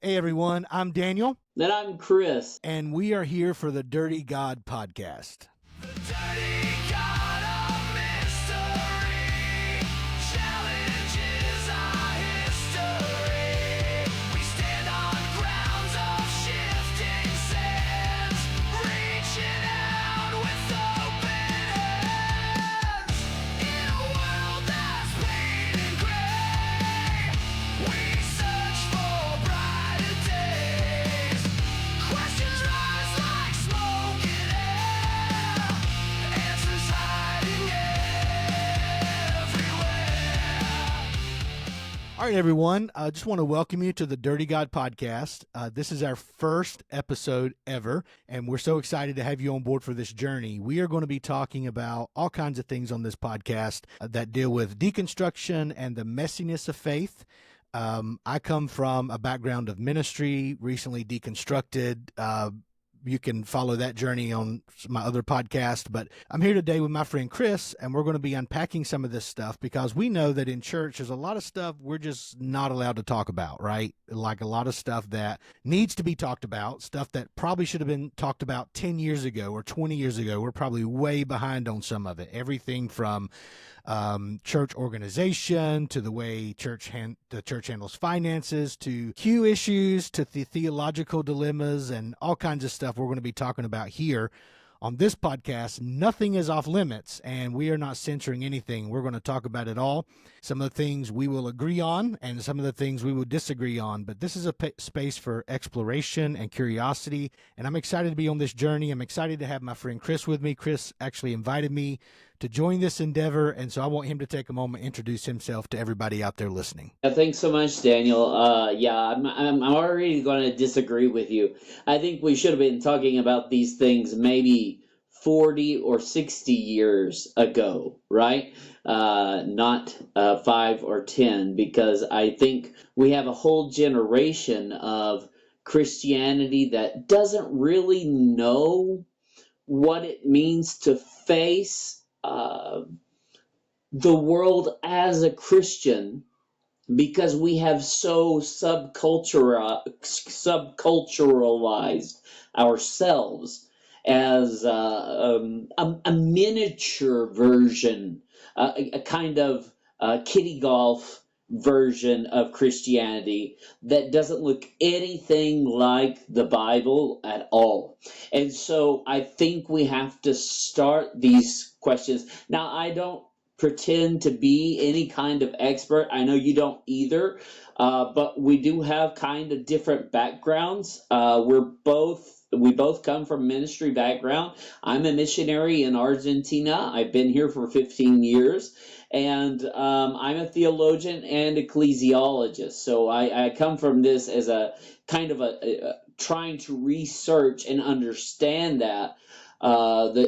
Hey everyone, I'm Daniel. And I'm Chris. And we are here for the Dirty God Podcast. The dirty God of mystery challenges our history. We stand on grounds of shifting sands, reaching out with open hands. In a world that's plain and gray, we search for brighter days. Questions rise like smoke in air, answers hiding everywhere. All right, everyone. I just want to welcome you to the Dirty God Podcast. This is our first episode ever, and we're so excited to have you on board for this journey. We are going to be talking about all kinds of things on this podcast that deal with deconstruction and the messiness of faith. I come from a background of ministry, recently deconstructed. You can follow that journey on my other podcast, but I'm here today with my friend Chris, and we're going to be unpacking some of this stuff because we know that in church there's a lot of stuff we're just not allowed to talk about, right? Like a lot of stuff that needs to be talked about, stuff that probably should have been talked about 10 years ago or 20 years ago. We're probably way behind on some of it. Everything from church organization to the way the church handles finances to Q issues to the theological dilemmas and all kinds of stuff we're going to be talking about here on this podcast. Nothing is off limits, and we are not censoring anything. We're going to talk about it all. Some of the things we will agree on and some of the things we will disagree on, but this is a space for exploration and curiosity, and I'm excited to be on this journey. I'm excited to have my friend Chris with me. Chris actually invited me to join this endeavor, and so I want him to take a moment and introduce himself to everybody out there listening. Thanks so much, Daniel. I'm already going to disagree with you. I think we should have been talking about these things maybe 40 or 60 years ago, right? Not 5 or 10, because I think we have a whole generation of Christianity that doesn't really know what it means to face the world as a Christian, because we have so subculturalized ourselves as a miniature version, a kind of kiddie golf version of Christianity that doesn't look anything like the Bible at all. And so I think we have to start these questions. Now, I don't pretend to be any kind of expert. I know you don't either, but we do have kind of different backgrounds. We both come from ministry background. I'm a missionary in Argentina. I've been here for 15 years, and I'm a theologian and ecclesiologist. So I come from this as a kind of a trying to research and understand that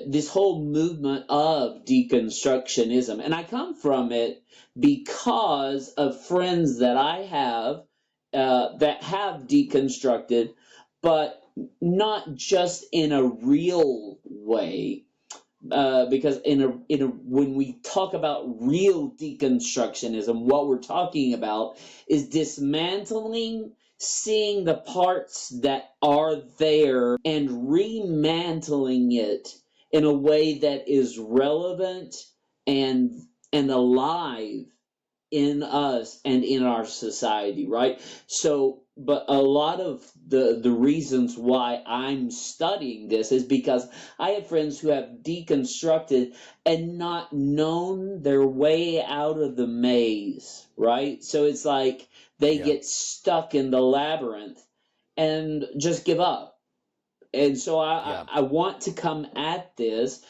this whole movement of deconstructionism. And I come from it because of friends that I have that have deconstructed, but not just in a real way. Because when we talk about real deconstructionism, what we're talking about is dismantling, seeing the parts that are there and remantling it in a way that is relevant and alive in us and in our society, right? So, but a lot of the reasons why I'm studying this is because I have friends who have deconstructed and not known their way out of the maze, right? So it's like they get stuck in the labyrinth and just give up. And so I want to come at this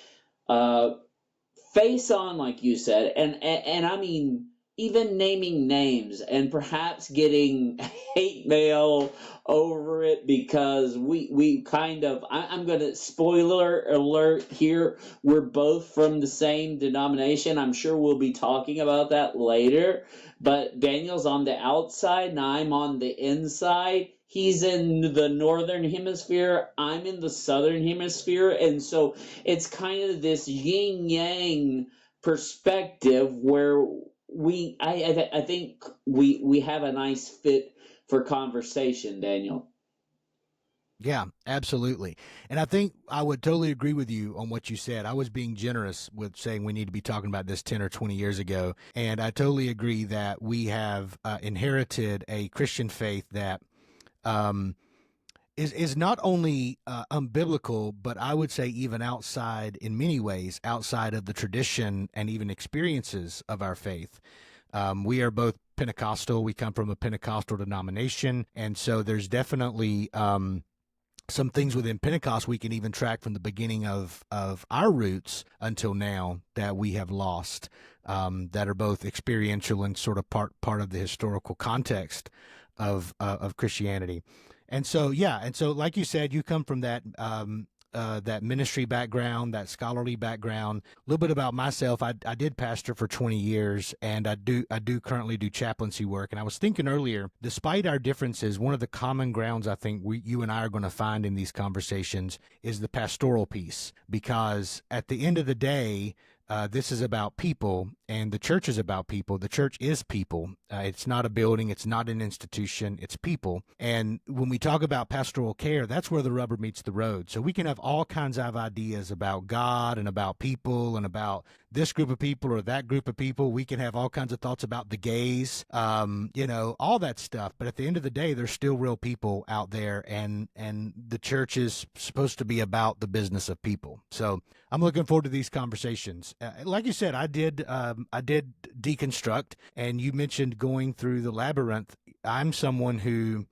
face on, like you said, and I mean, even naming names and perhaps getting hate mail over it, because we kind of, I'm going to, spoiler alert here, we're both from the same denomination. I'm sure we'll be talking about that later, but Daniel's on the outside and I'm on the inside. He's in the northern hemisphere, I'm in the southern hemisphere, and so it's kind of this yin-yang perspective where I think we have a nice fit for conversation, Daniel. Yeah, absolutely. And I think I would totally agree with you on what you said. I was being generous with saying we need to be talking about this 10 or 20 years ago. And I totally agree that we have inherited a Christian faith that is not only unbiblical, but I would say even outside, in many ways, outside of the tradition and even experiences of our faith. We are both Pentecostal. We come from a Pentecostal denomination. And so there's definitely some things within Pentecost we can even track from the beginning of our roots until now that we have lost, that are both experiential and sort of part of the historical context of Christianity. And so, yeah, and so like you said, you come from that that ministry background, that scholarly background. A little bit about myself: I did pastor for 20 years, and I do currently do chaplaincy work. And I was thinking earlier, despite our differences, one of the common grounds I think you and I are going to find in these conversations is the pastoral piece, because at the end of the day, this is about people, and the church is about people. The church is people. It's not a building. It's not an institution. It's people. And when we talk about pastoral care, that's where the rubber meets the road. So we can have all kinds of ideas about God and about people and about this group of people or that group of people. We can have all kinds of thoughts about the gays, all that stuff. But at the end of the day, there's still real people out there, and the church is supposed to be about the business of people. So I'm looking forward to these conversations. Like you said, I did deconstruct, and you mentioned going through the labyrinth. I'm someone who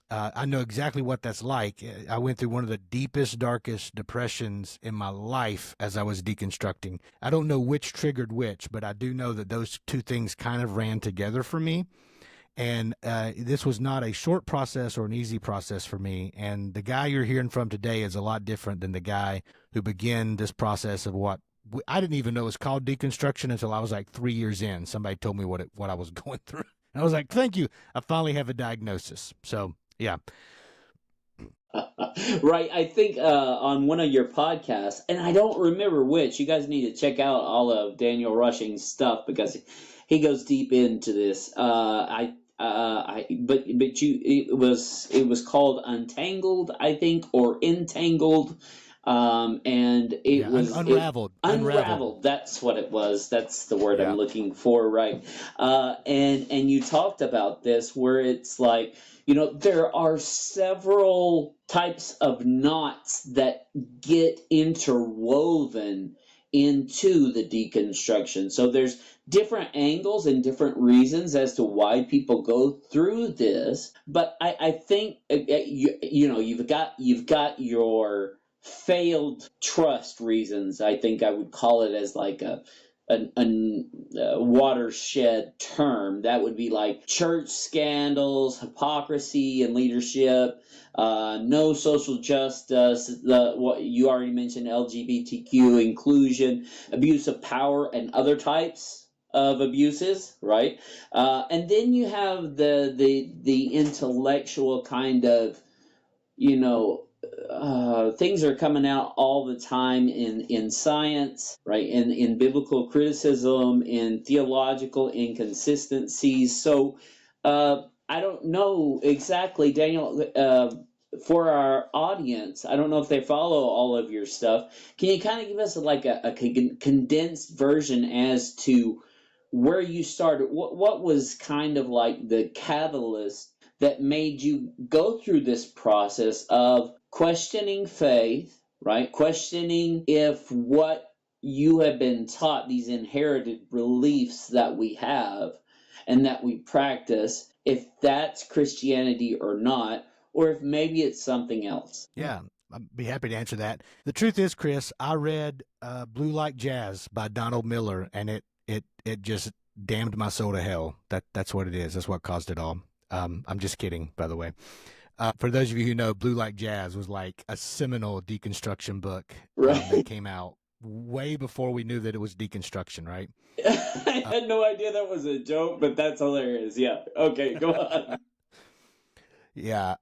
I know exactly what that's like. I went through one of the deepest, darkest depressions in my life as I was deconstructing. I don't know which triggered which, but I do know that those two things kind of ran together for me. And this was not a short process or an easy process for me. And the guy you're hearing from today is a lot different than the guy who began this process of what I didn't even know it was called deconstruction until I was like 3 years in. Somebody told me what I was going through. And I was like, thank you. I finally have a diagnosis. So, yeah. Right. I think on one of your podcasts, and I don't remember which, you guys need to check out all of Daniel Rushing's stuff because he goes deep into this. It was called Untangled, I think, or Entangled. And it was unraveled. Unraveled. That's what it was. That's the word Yeah. I'm looking for, right? And you talked about this where it's like, there are several types of knots that get interwoven into the deconstruction. So there's different angles and different reasons as to why people go through this. But I think you've got your failed trust reasons. I think I would call it as like a watershed term. That would be like church scandals, hypocrisy in leadership, no social justice, what you already mentioned, LGBTQ inclusion, abuse of power, and other types of abuses, right? And then you have the intellectual kind of, things are coming out all the time in science, right? In biblical criticism, in theological inconsistencies. So I don't know exactly, Daniel, for our audience, I don't know if they follow all of your stuff. Can you kind of give us like a condensed version as to where you started? What was kind of like the catalyst that made you go through this process of questioning faith, right? Questioning if what you have been taught, these inherited beliefs that we have and that we practice, if that's Christianity or not, or if maybe it's something else. Yeah, I'd be happy to answer that. The truth is, Chris, I read Blue Like Jazz by Donald Miller, and it just damned my soul to hell. That's what it is. That's what caused it all. I'm just kidding, by the way. For those of you who know, Blue Like Jazz was like a seminal deconstruction book that came out way before we knew that it was deconstruction, right? I had no idea that was a joke, but that's hilarious. Yeah. Okay, go on. Yeah.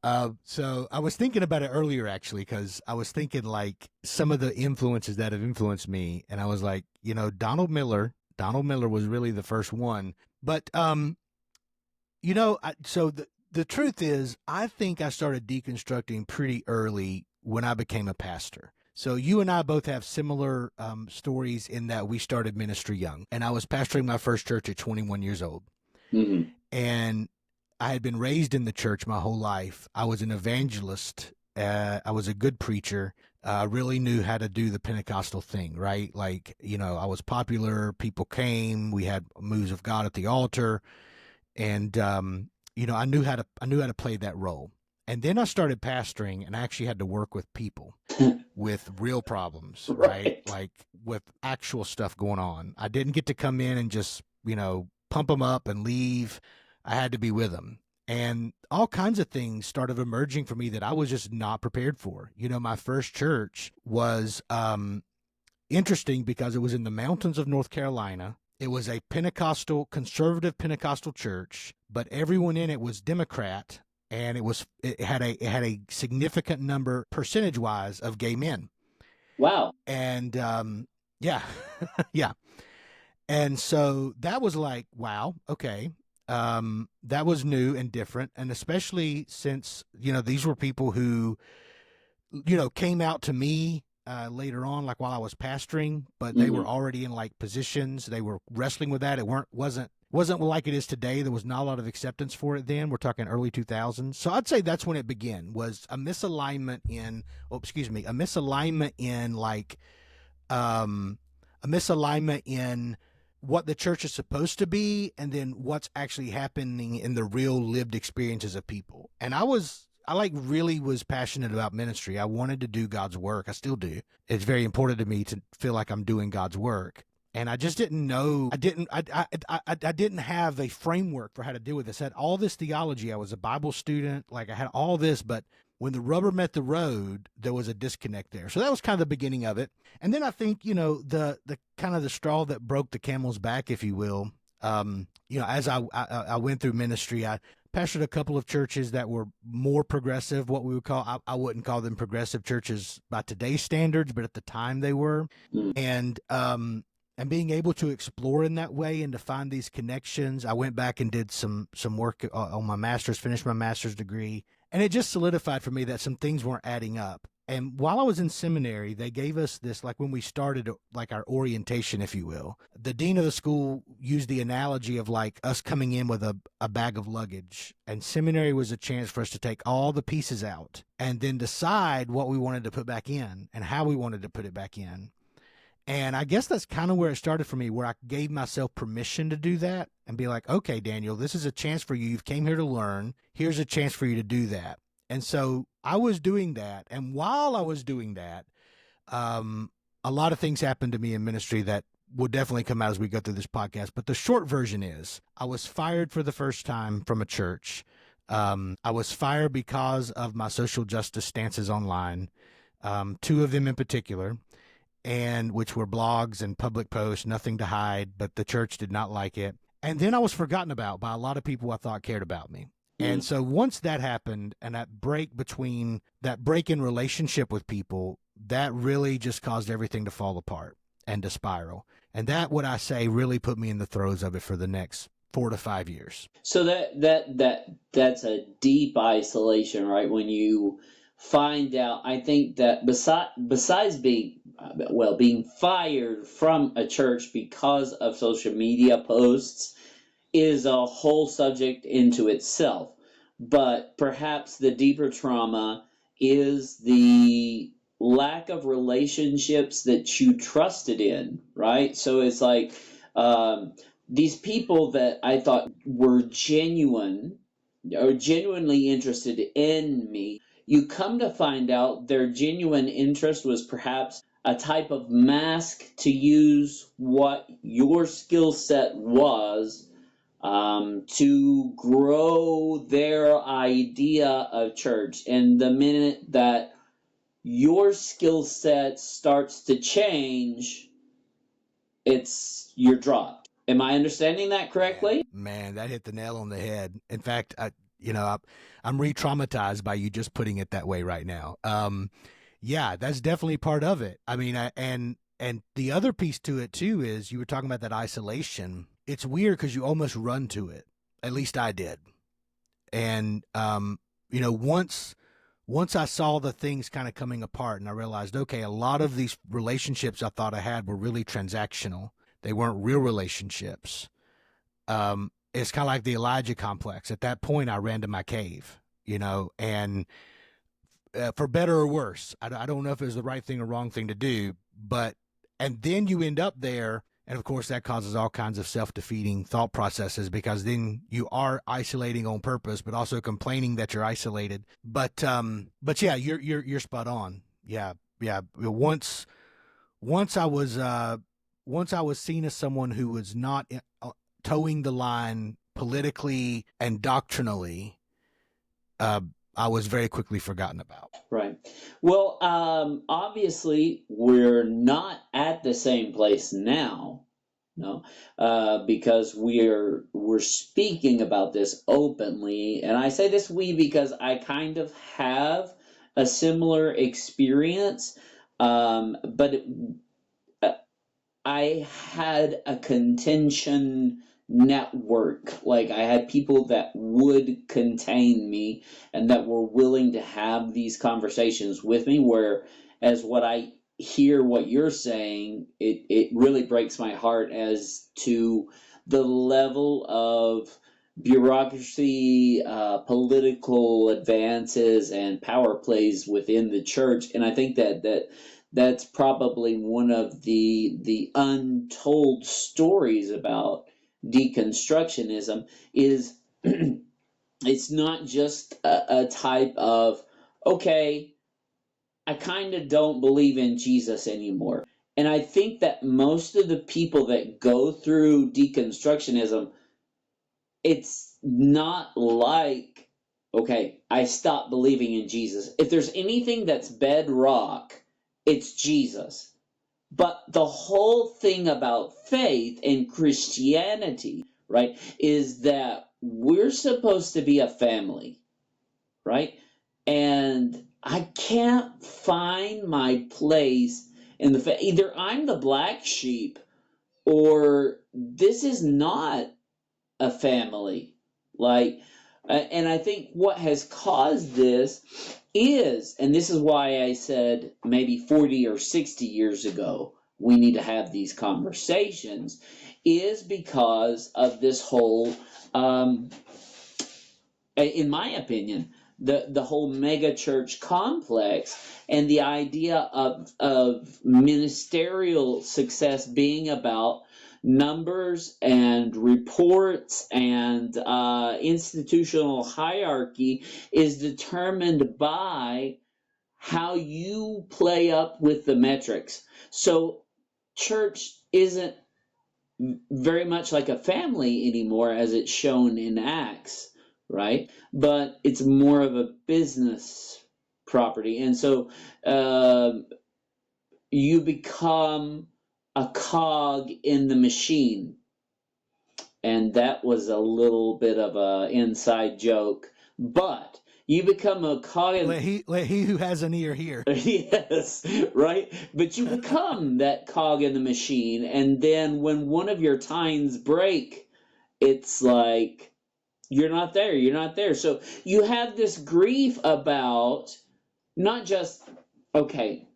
So I was thinking about it earlier, actually, because I was thinking like some of the influences that have influenced me. And I was like, Donald Miller was really the first one. But, so The truth is, I think I started deconstructing pretty early when I became a pastor. So you and I both have similar stories in that we started ministry young. And I was pastoring my first church at 21 years old. Mm-hmm. And I had been raised in the church my whole life. I was an evangelist. I was a good preacher. I really knew how to do the Pentecostal thing, right? Like, I was popular. People came. We had moves of God at the altar. And, I knew how to play that role. And then I started pastoring, and I actually had to work with people with real problems, right? Like with actual stuff going on. I didn't get to come in and just, pump them up and leave. I had to be with them. And all kinds of things started emerging for me that I was just not prepared for. My first church was interesting because it was in the mountains of North Carolina. It was a conservative Pentecostal church, but everyone in it was Democrat, and it had a significant number, percentage-wise, of gay men. Wow. And yeah, yeah. And so that was like, wow, okay. That was new and different, and especially since these were people who came out to me later on, like while I was pastoring, but they were already in like positions. They were wrestling with that. It wasn't like it is today. There was not a lot of acceptance for it then. We're talking early 2000s. So I'd say that's when it began, was a misalignment in what the church is supposed to be, and then what's actually happening in the real lived experiences of people. And I really was passionate about ministry. I wanted to do God's work. I still do. It's very important to me to feel like I'm doing God's work. And I just didn't know. I didn't have a framework for how to deal with this. I had all this theology. I was a Bible student. Like, I had all this, but when the rubber met the road, there was a disconnect there. So that was kind of the beginning of it. And then I think, the kind of the straw that broke the camel's back, if you will, as I went through ministry, I pastored a couple of churches that were more progressive, what we would call, I wouldn't call them progressive churches by today's standards, but at the time they were. And being able to explore in that way and to find these connections, I went back and did some work on my master's, finished my master's degree, and it just solidified for me that some things weren't adding up. And while I was in seminary, they gave us this, like when we started, like our orientation, if you will. The dean of the school used the analogy of like us coming in with a bag of luggage, and seminary was a chance for us to take all the pieces out and then decide what we wanted to put back in and how we wanted to put it back in. And I guess that's kind of where it started for me, where I gave myself permission to do that and be like, okay, Daniel, this is a chance for you. You've came here to learn. Here's a chance for you to do that. And so I was doing that. And while I was doing that, a lot of things happened to me in ministry that will definitely come out as we go through this podcast. But the short version is I was fired for the first time from a church. I was fired because of my social justice stances online, two of them in particular, and which were blogs and public posts, nothing to hide, but the church did not like it. And then I was forgotten about by a lot of people I thought cared about me. And so once that happened, and that break in relationship with people, that really just caused everything to fall apart and to spiral. And that, what I say, really put me in the throes of it for the next 4 to 5 years. So that's a deep isolation, right? When you find out, I think that besides being fired from a church because of social media posts is a whole subject into itself. But perhaps the deeper trauma is the lack of relationships that you trusted in, right? So it's like these people that I thought were genuine or genuinely interested in me, you come to find out their genuine interest was perhaps a type of mask to use what your skill set was to grow their idea of church. And the minute that your skill set starts to change, you're dropped. Am I understanding that correctly? Man, that hit the nail on the head. In fact, I'm re-traumatized by you just putting it that way right now. Yeah, that's definitely part of it. I mean, and the other piece to it too is you were talking about that isolation. It's weird because you almost run to it. At least I did. And once I saw the things kind of coming apart, and I realized, okay, a lot of these relationships I thought I had were really transactional. They weren't real relationships. It's kind of like the Elijah complex. At that point, I ran to my cave, and for better or worse, I don't know if it was the right thing or wrong thing to do, and then you end up there. And of course, that causes all kinds of self-defeating thought processes, because then you are isolating on purpose, but also complaining that you're isolated. But yeah, you're spot on. Yeah. Once I was seen as someone who was not towing the line politically and doctrinally, I was very quickly forgotten about. Right. Well, obviously, we're not at the same place now, no, because we're speaking about this openly, and I say this we because I kind of have a similar experience, but I had a contention network. Like, I had people that would contain me and that were willing to have these conversations with me, whereas what I hear what you're saying, it really breaks my heart as to the level of bureaucracy, political advances, and power plays within the church. And I think that's probably one of the untold stories about deconstructionism is it's not just a type of, okay, I kind of don't believe in Jesus anymore. And I think that most of the people that go through deconstructionism, it's not like, okay, I stopped believing in Jesus. If there's anything that's bedrock, it's Jesus. But the whole thing about faith and Christianity, right, is that we're supposed to be a family, right? And I can't find my place in the either I'm the black sheep or this is not a family. Like, and I think what has caused this is, and this is why I said maybe 40 or 60 years ago, we need to have these conversations, is because of this whole, in my opinion, the whole mega church complex and the idea of ministerial success being about numbers and reports and institutional hierarchy is determined by how you play up with the metrics. So church isn't very much like a family anymore as it's shown in Acts, right? But it's more of a business property. And so you become a cog in the machine. And that was a little bit of an inside joke. But you become a cog in... Let he who has an ear hear. Yes, right? But you become that cog in the machine. And then when one of your tines break, it's like, you're not there. So you have this grief about not just, okay,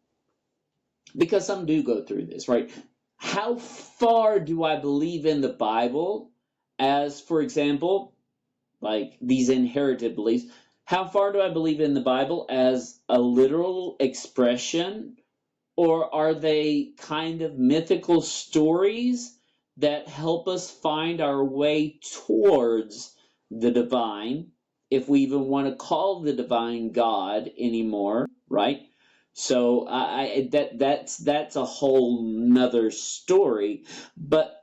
because some do go through this, right? How far do I believe in the Bible as, for example, like these inherited beliefs? How far do I believe in the Bible as a literal expression, or are they kind of mythical stories that help us find our way towards the divine, if we even want to call the divine God anymore, right? So that's a whole nother story, but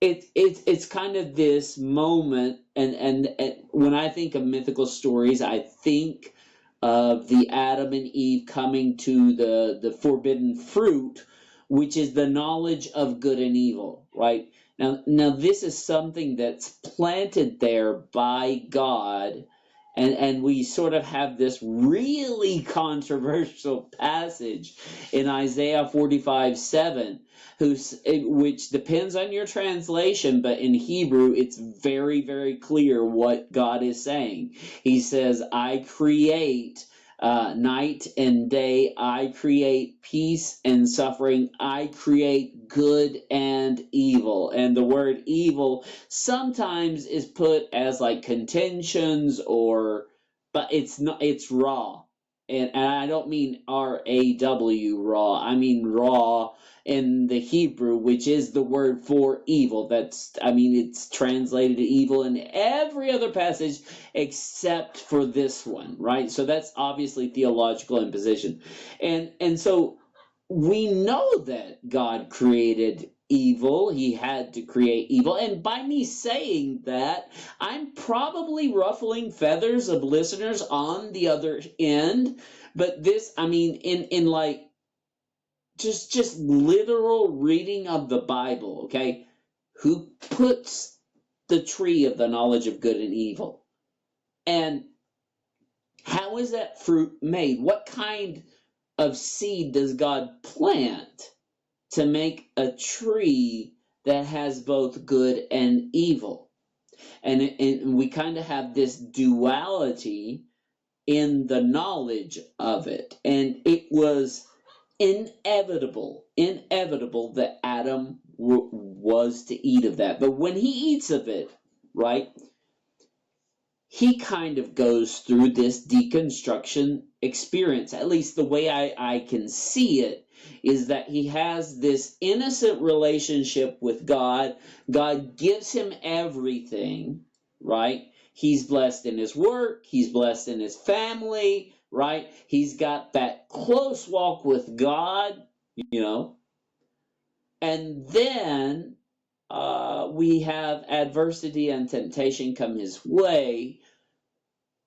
it's kind of this moment, and when I think of mythical stories, I think of the Adam and Eve coming to the forbidden fruit, which is the knowledge of good and evil, right? Now this is something that's planted there by God, And we sort of have this really controversial passage in Isaiah 45:7, which depends on your translation, but in Hebrew it's very, very clear what God is saying. He says, I create night and day, I create peace and suffering, I create good and evil. And the word evil sometimes is put as like contentions but it's not, it's raw. And I don't mean R-A-W raw, I mean raw in the Hebrew, which is the word for evil. It's translated to evil in every other passage except for this one, right? So that's obviously theological imposition. And so we know that God created evil. He had to create evil. And by me saying that, I'm probably ruffling feathers of listeners on the other end. But this, in like just literal reading of the Bible, okay? Who puts the tree of the knowledge of good and evil? And how is that fruit made? What kind of seed does God plant to make a tree that has both good and evil? And we kind of have this duality in the knowledge of it. And it was inevitable that Adam was to eat of that. But when he eats of it, right, he kind of goes through this deconstruction experience. At least the way I can see it is that he has this innocent relationship with God. God gives him everything, right? He's blessed in his work. He's blessed in his family, right? He's got that close walk with God, And then we have adversity and temptation come his way,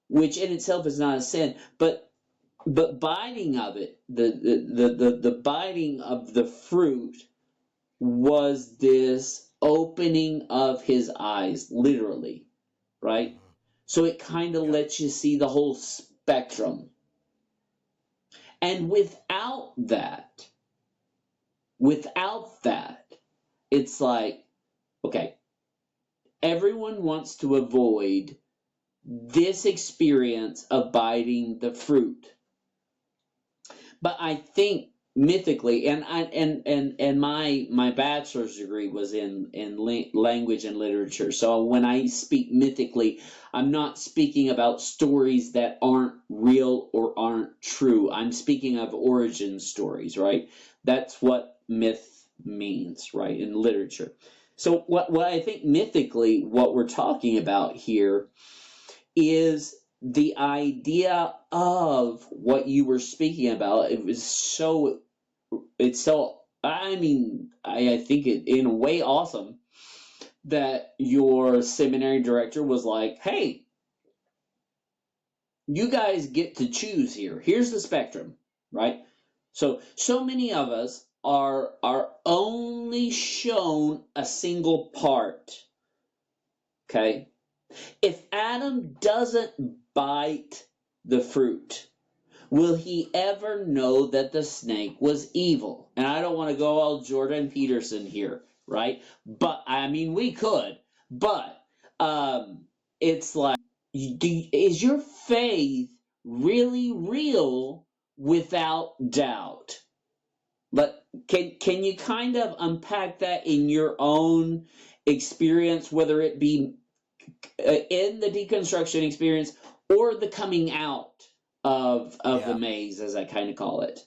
which in itself is not a sin, but biting of it, the biting of the fruit was this opening of his eyes, literally, right? So it kind of lets you see the whole spectrum. And without that, it's like, okay, everyone wants to avoid this experience of biting the fruit. But I think mythically, and my bachelor's degree was in language and literature. So when I speak mythically, I'm not speaking about stories that aren't real or aren't true. I'm speaking of origin stories, right? That's what myth means, right, in literature. So what I think mythically, what we're talking about here is the idea of what you were speaking about. I think it in a way awesome that your seminary director was like, hey, you guys get to choose here. Here's the spectrum, right? So many of us are only shown a single part, okay? If Adam doesn't bite the fruit, will he ever know that the snake was evil? And I don't want to go all Jordan Peterson here, right? But, we could. But it's like, is your faith really real without doubt? But can you kind of unpack that in your own experience, whether it be in the deconstruction experience or the coming out of the maze, as I kind of call it?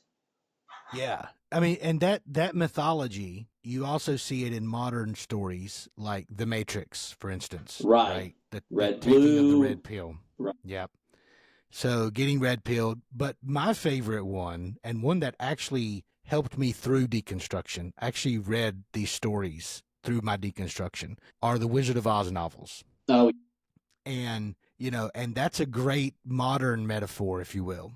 Yeah. And that mythology, you also see it in modern stories like The Matrix, for instance. Right. The red, taking blue. of the red pill. Right. Yep. So getting red pilled. But my favorite one, and one that actually helped me through deconstruction, I actually read these stories through my deconstruction, are the Wizard of Oz novels. Oh. And, and that's a great modern metaphor, if you will.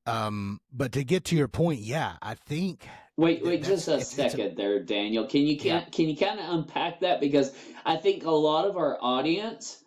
But to get to your point, I think. Wait, just a second there, Daniel. Can you kind of unpack that? Because I think a lot of our audience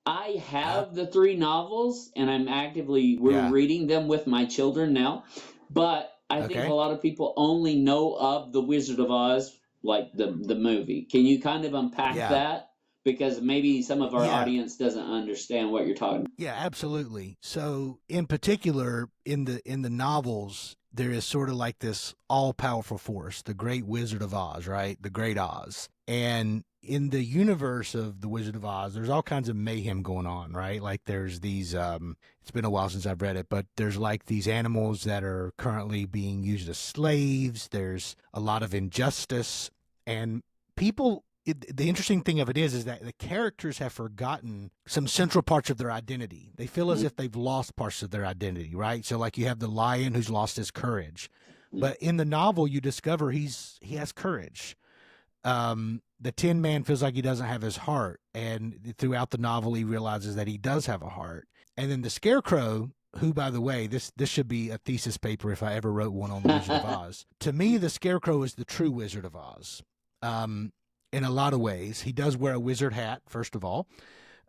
I have the 3 novels, and we're Yeah. reading them with my children now. But I think Okay. a lot of people only know of The Wizard of Oz, like the movie. Can you kind of unpack Yeah. that? Because maybe some of our Yeah. audience doesn't understand what you're talking about. Yeah, absolutely. So in particular, in the novels, there is sort of like this all-powerful force, the great Wizard of Oz, right? The great Oz. And in the universe of the Wizard of Oz, there's all kinds of mayhem going on, right? Like there's these it's been a while since I've read it, but there's like these animals that are currently being used as slaves. There's a lot of injustice, and people the interesting thing of it is that the characters have forgotten some central parts of their identity. They feel as if they've lost parts of their identity, right? So like you have the lion who's lost his courage. But in the novel, you discover he has courage. The Tin Man feels like he doesn't have his heart. And throughout the novel, he realizes that he does have a heart. And then the Scarecrow, who, by the way, this should be a thesis paper if I ever wrote one on the Wizard of Oz. To me, the Scarecrow is the true Wizard of Oz. In a lot of ways. He does wear a wizard hat, first of all.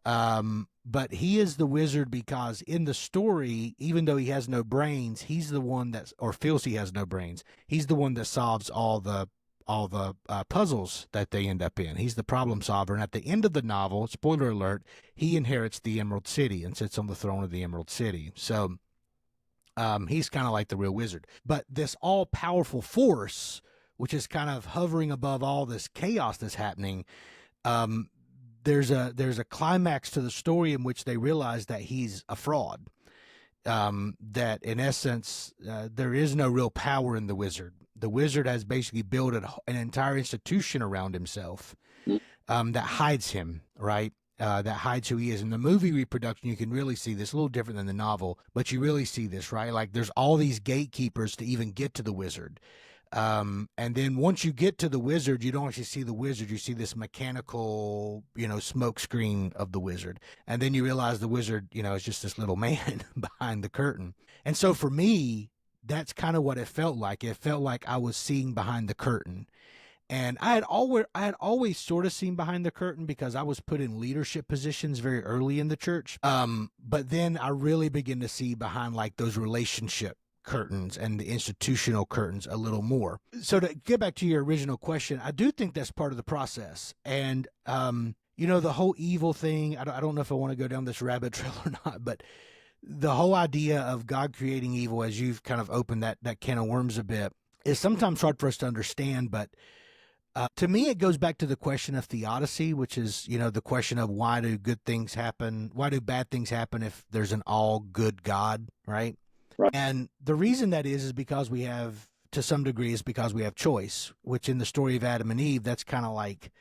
But he is the wizard because in the story, even though he has no brains, he's the one or feels he has no brains. He's the one that solves all the puzzles that they end up in. He's the problem solver. And at the end of the novel, spoiler alert, he inherits the Emerald City and sits on the throne of the Emerald City. So he's kind of like the real wizard. But this all-powerful force, which is kind of hovering above all this chaos that's happening, there's a climax to the story in which they realize that he's a fraud. That in essence, there is no real power in the wizard. The wizard has basically built an entire institution around himself that hides him, right? That hides who he is. In the movie reproduction, you can really see this, a little different than the novel, but you really see this, right? Like there's all these gatekeepers to even get to the wizard. And then once you get to the wizard, you don't actually see the wizard. You see this mechanical, smoke screen of the wizard. And then you realize the wizard, is just this little man behind the curtain. And so for me, that's kind of what it felt like. It felt like I was seeing behind the curtain. And I had always sort of seen behind the curtain because I was put in leadership positions very early in the church. But then I really began to see behind like those relationship curtains and the institutional curtains a little more. So to get back to your original question, I do think that's part of the process. And, the whole evil thing, I don't know if I want to go down this rabbit trail or not, but the whole idea of God creating evil, as you've kind of opened that can of worms a bit, is sometimes hard for us to understand. But to me, it goes back to the question of theodicy, which is, the question of why do good things happen? Why do bad things happen if there's an all good God, right? Right. And the reason that is because we have, to some degree, is because we have choice, which in the story of Adam and Eve, that's kind of like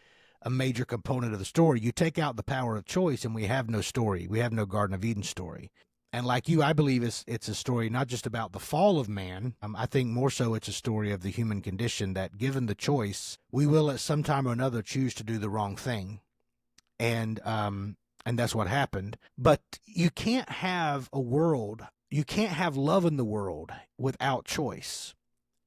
a major component of the story. You take out the power of choice and we have no story. We have no Garden of Eden story. And like you, I believe it's a story not just about the fall of man. I think more so it's a story of the human condition that given the choice, we will at some time or another choose to do the wrong thing. And that's what happened. But you can't have you can't have love in the world without choice.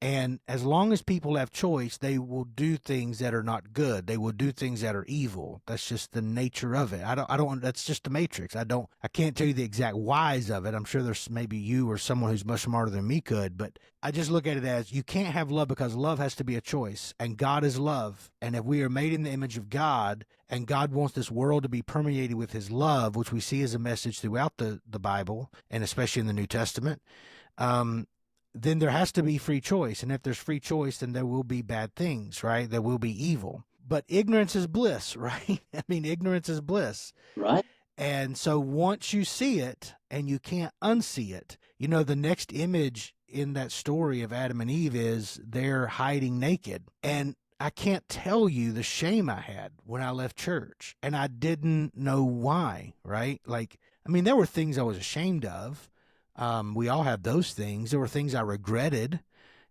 And as long as people have choice, they will do things that are not good. They will do things that are evil. That's just the nature of it. I don't, that's just the matrix. I can't tell you the exact whys of it. I'm sure there's maybe you or someone who's much smarter than me could, but I just look at it as you can't have love because love has to be a choice, and God is love. And if we are made in the image of God, and God wants this world to be permeated with his love, which we see as a message throughout the Bible, and especially in the New Testament, then there has to be free choice. And if there's free choice, then there will be bad things, right? There will be evil. But ignorance is bliss, right? I mean, ignorance is bliss. Right. And so once you see it and you can't unsee it, the next image in that story of Adam and Eve is they're hiding naked. And I can't tell you the shame I had when I left church, and I didn't know why, right? Like, I mean, there were things I was ashamed of. We all have those things. There were things I regretted,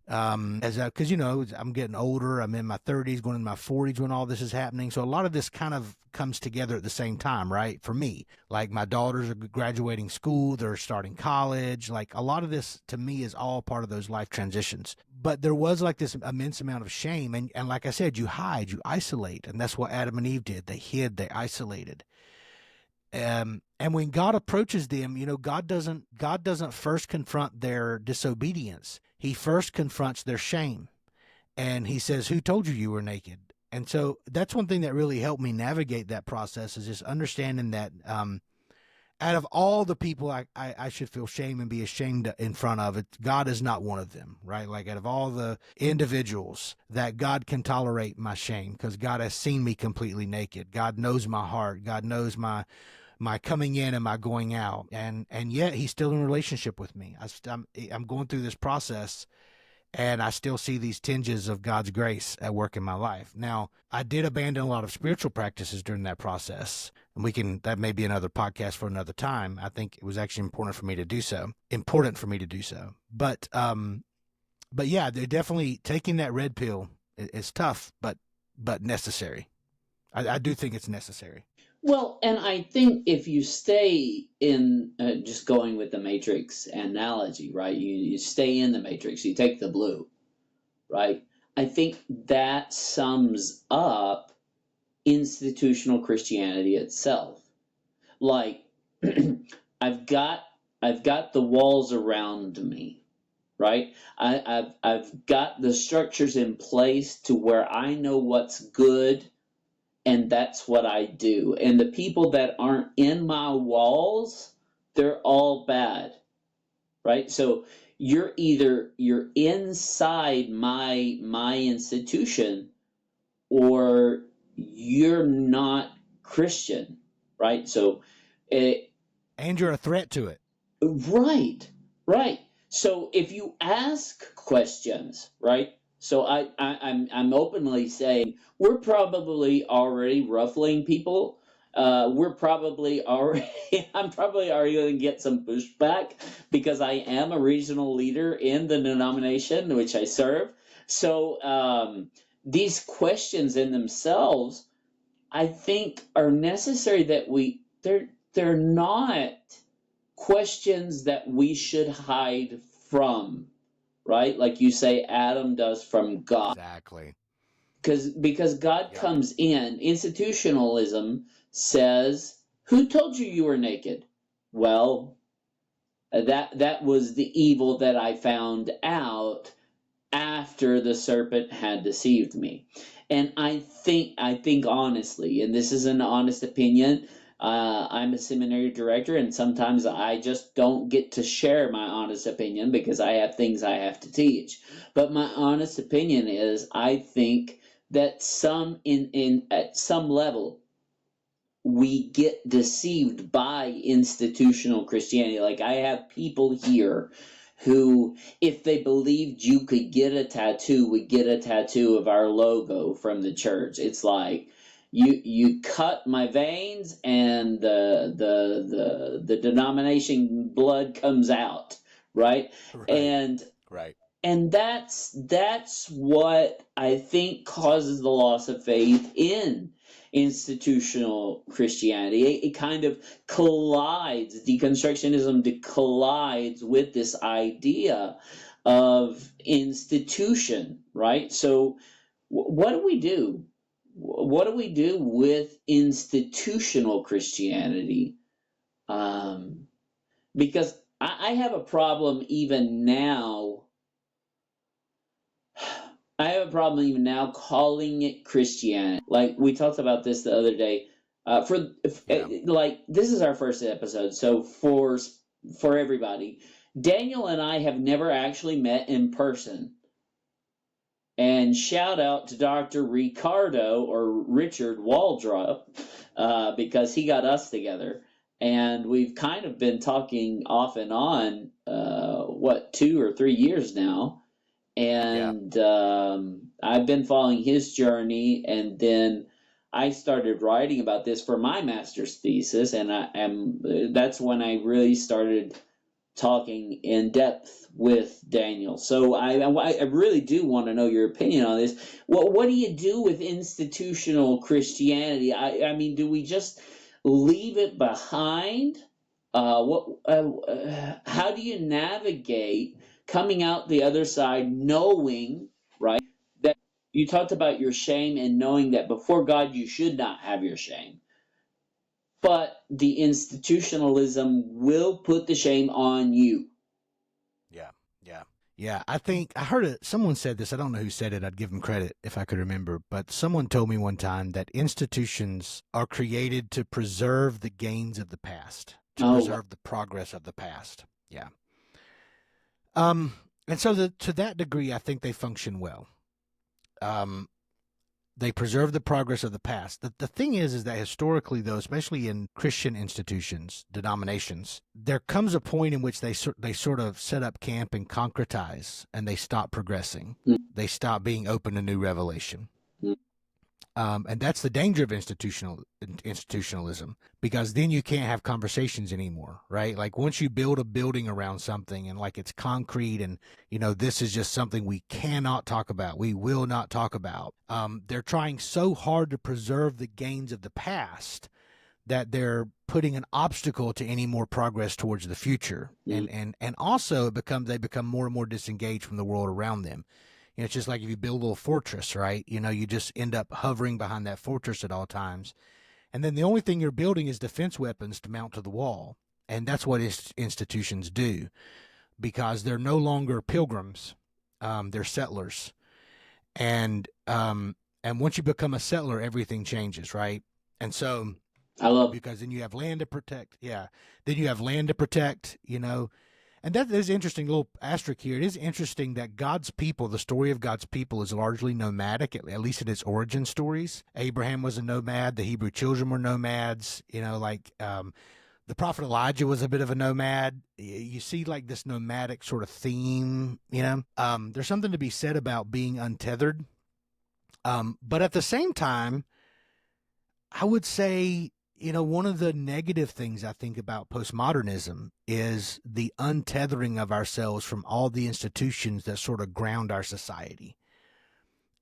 because I'm getting older. I'm in my 30s, going into my 40s when all this is happening. So a lot of this kind of comes together at the same time, right? For me, like my daughters are graduating school, they're starting college. Like a lot of this to me is all part of those life transitions. But there was like this immense amount of shame, and like I said, you hide, you isolate, and that's what Adam and Eve did. They hid, they isolated. And when God approaches them, God doesn't first confront their disobedience. He first confronts their shame. And he says, "Who told you you were naked?" And so that's one thing that really helped me navigate that process, is just understanding that out of all the people I should feel shame and be ashamed in front of, God is not one of them, right? Like, out of all the individuals, that God can tolerate my shame because God has seen me completely naked. God knows my heart. God knows my coming in and my going out. And yet he's still in a relationship with me. I'm going through this process, and I still see these tinges of God's grace at work in my life. Now, I did abandon a lot of spiritual practices during that process, and that may be another podcast for another time. I think it was actually important for me to do so. But yeah, they're definitely taking that red pill is tough, but necessary. I do think it's necessary. Well, and I think if you stay in, just going with the Matrix analogy, right? You stay in the Matrix, you take the blue, right? I think that sums up institutional Christianity itself. Like, I've got the walls around me, right? I've got the structures in place to where I know what's good, and that's what I do. And the people that aren't in my walls, they're all bad, right? So you're inside my institution, or you're not Christian, right? So and you're a threat to it. Right. So if you ask questions, right? So I'm openly saying we're probably already ruffling people. We're probably already I'm probably already going to get some pushback because I am a regional leader in the denomination which I serve. So these questions in themselves, I think, are necessary. That they're not questions that we should hide from, right? Like you say, Adam does from God. Exactly. Because God comes in. Institutionalism says, "Who told you you were naked?" Well, that was the evil that I found out after the serpent had deceived me. And I think honestly, and this is an honest opinion, I'm a seminary director, and sometimes I just don't get to share my honest opinion because I have things I have to teach. But my honest opinion is, I think that at some level, we get deceived by institutional Christianity. Like, I have people here who, if they believed you could get a tattoo, would get a tattoo of our logo from the church. It's like, you cut my veins and the denomination blood comes out, right? Right. And that's what I think causes the loss of faith in institutional Christianity. It kind of collides, deconstructionism collides with this idea of institution, right? So what do we do? What do we do with institutional Christianity? Because I have a problem even now. I have a problem even now calling it Christianity. Like, we talked about this the other day. Like, this is our first episode, so for everybody, Daniel and I have never actually met in person. And shout out to Dr. Ricardo, or Richard Waldrop, because he got us together. And we've kind of been talking off and on, 2 or 3 years now. And I've been following his journey, and then I started writing about this for my master's thesis, and that's when I really started talking in depth with Daniel. So I really do want to know your opinion on this. What do you do with institutional Christianity? I mean, do we just leave it behind? How do you navigate coming out the other side, knowing, right, that you talked about your shame and knowing that before God you should not have your shame? but the institutionalism will put the shame on you. Yeah, I think I heard someone said this. I don't know who said it. I'd give them credit if I could remember. But someone told me one time that institutions are created to preserve the gains of the past, to preserve the progress of the past. Yeah. And so to that degree, I think they function well. They preserve the progress of the past. The thing is that historically, though, especially in Christian institutions, denominations, there comes a point in which they sort of set up camp and concretize, and they stop progressing. They stop being open to new revelation. And that's the danger of institutionalism, because then you can't have conversations anymore, right? Like once you build a building around something and like it's concrete and, this is just something we cannot talk about, we will not talk about. They're trying so hard to preserve the gains of the past that they're putting an obstacle to any more progress towards the future. And also they become more and more disengaged from the world around them. It's just like if you build a little fortress, right? You just end up hovering behind that fortress at all times. And then the only thing you're building is defense weapons to mount to the wall. And that's what institutions do, because they're no longer pilgrims. They're settlers. And once you become a settler, everything changes, right? And so because then you have land to protect. Yeah. Then you have land to protect, And that is interesting, little asterisk here. It is interesting that God's people, the story of God's people, is largely nomadic, at least in its origin stories. Abraham was a nomad. The Hebrew children were nomads. The prophet Elijah was a bit of a nomad. You see like this nomadic sort of theme, There's something to be said about being untethered. But at the same time, I would say, one of the negative things I think about postmodernism is the untethering of ourselves from all the institutions that sort of ground our society.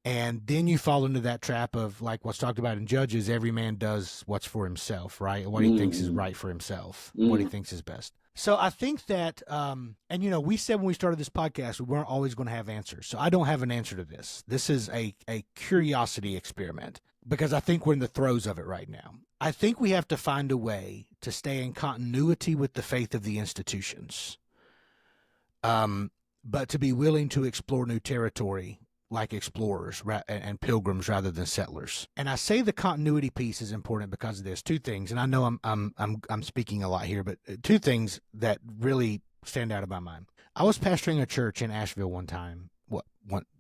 And then you fall into that trap of like what's talked about in Judges, every man does what's for himself, right? What he thinks is right for himself, what he thinks is best. So I think that, we said when we started this podcast, we weren't always going to have answers. So I don't have an answer to this. This is a curiosity experiment, because I think we're in the throes of it right now. I think we have to find a way to stay in continuity with the faith of the institutions, but to be willing to explore new territory like explorers and pilgrims rather than settlers. And I say the continuity piece is important because of this. Two things, and I know I'm speaking a lot here, but two things that really stand out in my mind. I was pastoring a church in Asheville one time.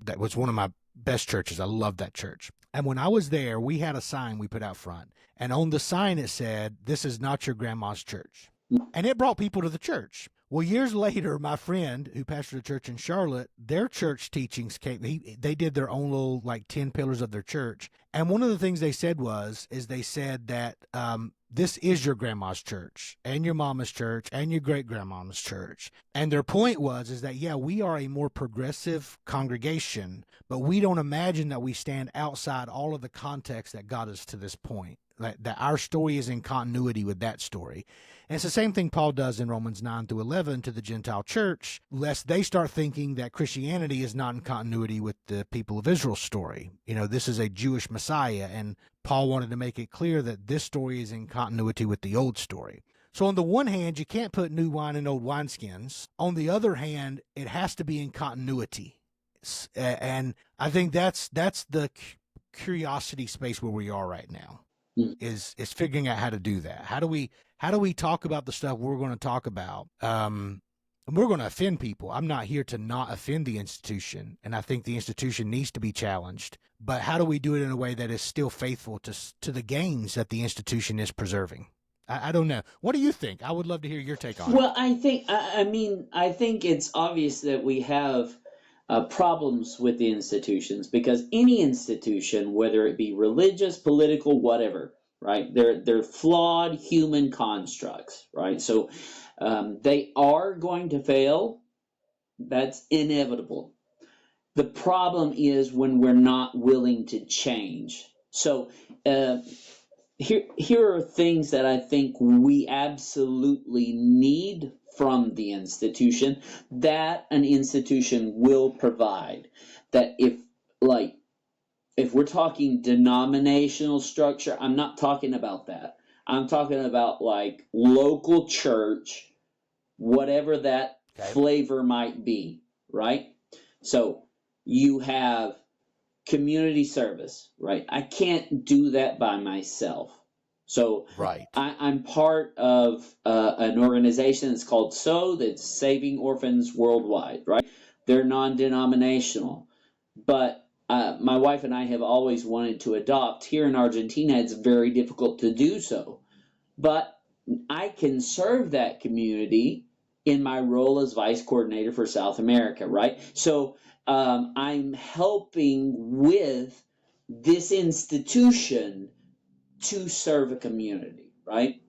That was one of my best churches. I love that church. And when I was there, we had a sign we put out front. And on the sign it said, "This is not your grandma's church." And it brought people to the church. Well, years later, my friend who pastored a church in Charlotte, their church teachings came. They did their own little 10 pillars of their church. And one of the things they said they said that this is your grandma's church and your mama's church and your great grandmama's church. And their point is that, yeah, we are a more progressive congregation, but we don't imagine that we stand outside all of the context that got us to this point. That our story is in continuity with that story. And it's the same thing Paul does in Romans 9-11 to the Gentile church, lest they start thinking that Christianity is not in continuity with the people of Israel's story. This is a Jewish Messiah, and Paul wanted to make it clear that this story is in continuity with the old story. So on the one hand, you can't put new wine in old wineskins. On the other hand, it has to be in continuity. And I think that's the curiosity space where we are right now. Is figuring out how to do that. How do we talk about the stuff we're going to talk about? And we're going to offend people. I'm not here to not offend the institution, and I think the institution needs to be challenged. But how do we do it in a way that is still faithful to the gains that the institution is preserving? I don't know. What do you think? I would love to hear your take on it. Well, I think it's obvious that we have problems with the institutions, because any institution, whether it be religious, political, whatever, right? They're flawed human constructs, right? So they are going to fail. That's inevitable. The problem is when we're not willing to change. So here are things that I think we absolutely need from the institution that an institution will provide. That if we're talking denominational structure, I'm not talking about that. I'm talking about like local church, whatever that flavor might be, right? So you have community service, right? I can't do that by myself. So I'm part of an organization that's called that's Saving Orphans Worldwide, right? They're non-denominational, but my wife and I have always wanted to adopt. Here in Argentina, it's very difficult to do so, but I can serve that community in my role as vice coordinator for South America, right? So I'm helping with this institution to serve a community, right?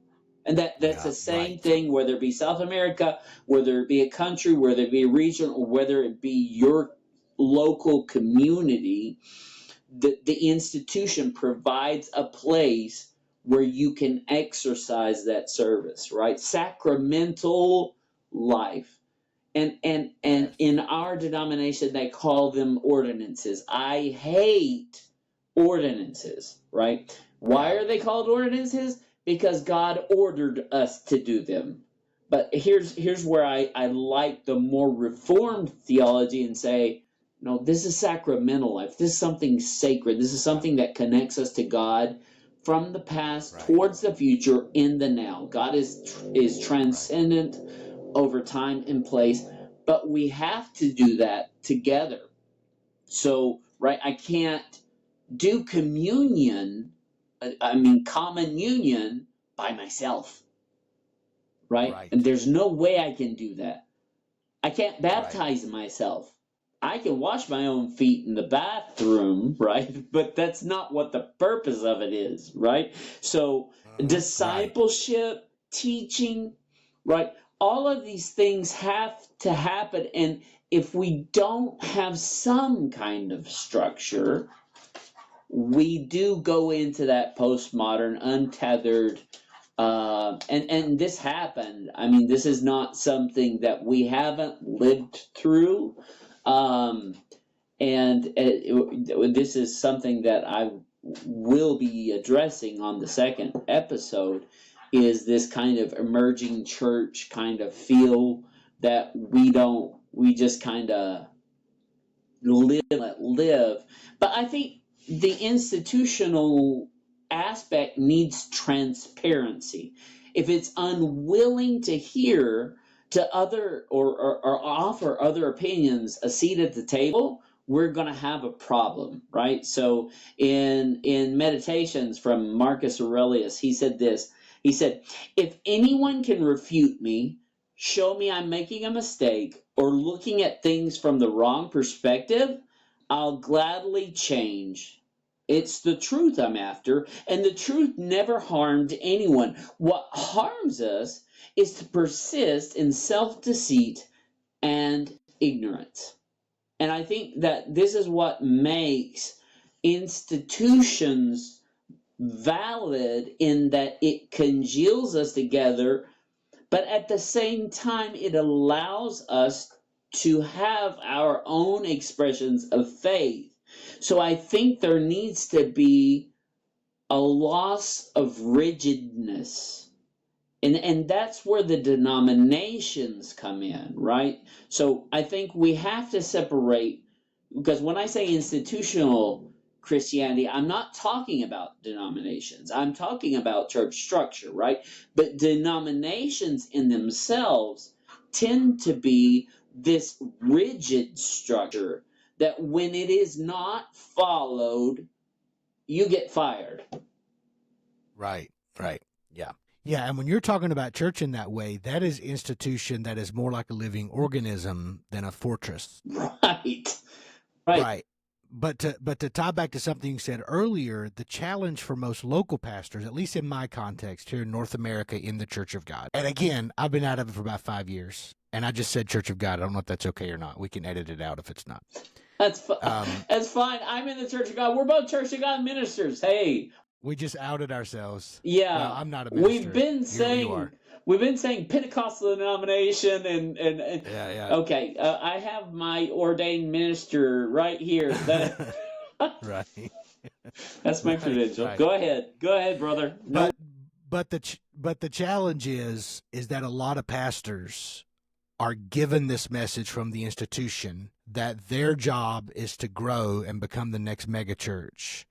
And that's the same thing, whether it be South America, whether it be a country, whether it be a region, or whether it be your local community. The institution provides a place where you can exercise that service, right? Sacramental life. And in our denomination, they call them ordinances. I hate ordinances, right? Why are they called ordinances? Because God ordered us to do them. But here's where I like the more reformed theology and say, no, this is sacramental life. This is something sacred. This is something that connects us to God from the past towards the future in the now. God is transcendent over time and place, but we have to do that together. So, I can't do communion, common union by myself, right? And there's no way I can do that. I can't baptize myself. I can wash my own feet in the bathroom, right? But that's not what the purpose of it is, right? So discipleship, teaching, right? All of these things have to happen. And if we don't have some kind of structure, we do go into that postmodern, untethered, and this happened. I mean, this is not something that we haven't lived through. This is something that I will be addressing on the second episode, is this kind of emerging church kind of feel that we just kind of live. But I think the institutional aspect needs transparency. If it's unwilling to hear to other or offer other opinions a seat at the table, we're going to have a problem, right? So in Meditations from Marcus Aurelius, he said this. He said, if anyone can refute me, show me I'm making a mistake or looking at things from the wrong perspective, I'll gladly change. It's the truth I'm after, and the truth never harmed anyone. What harms us is to persist in self-deceit and ignorance. And I think that this is what makes institutions valid, in that it congeals us together, but at the same time it allows us to have our own expressions of faith. So I think there needs to be a loss of rigidness. And that's where the denominations come in, right? So I think we have to separate, because when I say institutional Christianity, I'm not talking about denominations. I'm talking about church structure, right? But denominations in themselves tend to be this rigid structure that when it is not followed, you get fired. Right. Yeah, and when you're talking about church in that way, that is institution that is more like a living organism than a fortress. Right. But to tie back to something you said earlier, the challenge for most local pastors, at least in my context here in North America in the Church of God, and again, I've been out of it for about 5 years, and I just said Church of God. I don't know if that's okay or not. We can edit it out if it's not. That's fine. I'm in the Church of God. We're both Church of God ministers. Hey. We just outed ourselves. Yeah. Well, I'm not a minister. We've been saying Pentecostal denomination and yeah. Okay, I have my ordained minister right here. Right. That's my credential. Right. Go ahead, brother. No. But the challenge is that a lot of pastors are given this message from the institution that their job is to grow and become the next mega church,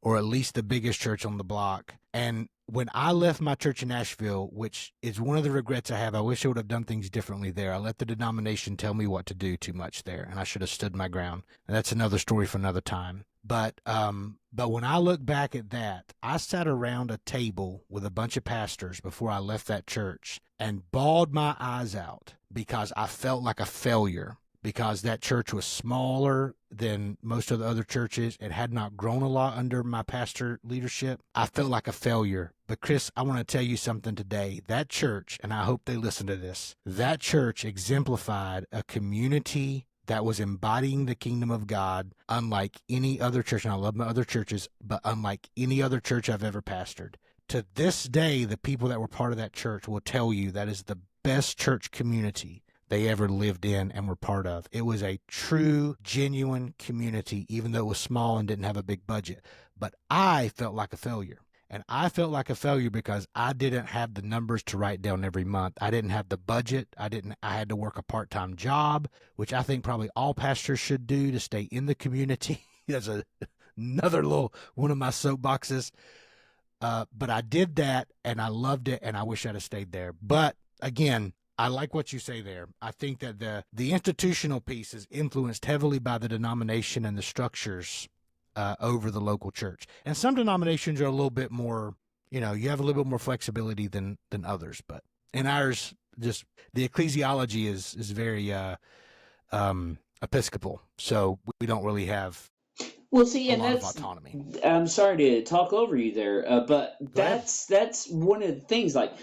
or at least the biggest church on the block. And when I left my church in Nashville, which is one of the regrets I have, I wish I would have done things differently there. I let the denomination tell me what to do too much there, and I should have stood my ground. And that's another story for another time. But when I look back at that, I sat around a table with a bunch of pastors before I left that church and bawled my eyes out because I felt like a failure, because that church was smaller than most of the other churches. It had not grown a lot under my pastor leadership. I felt like a failure. But Chris, I want to tell you something today. That church, and I hope they listen to this, that church exemplified a community that was embodying the kingdom of God unlike any other church. And I love my other churches, but unlike any other church I've ever pastored. To this day, the people that were part of that church will tell you that is the best church community they ever lived in and were part of. It was a true, genuine community, even though it was small and didn't have a big budget. But I felt like a failure. And I felt like a failure because I didn't have the numbers to write down every month. I didn't have the budget. I had to work a part-time job, which I think probably all pastors should do to stay in the community. That's another little one of my soapboxes. But I did that, and I loved it, and I wish I'd have stayed there. But again, I like what you say there. I think that the institutional piece is influenced heavily by the denomination and the structures over the local church. And some denominations are a little bit more, you have a little bit more flexibility than others. But in ours, just the ecclesiology is very Episcopal. So we don't really have Well, see, a and lot of that's, autonomy. I'm sorry to talk over you there, but that's one of the things, like,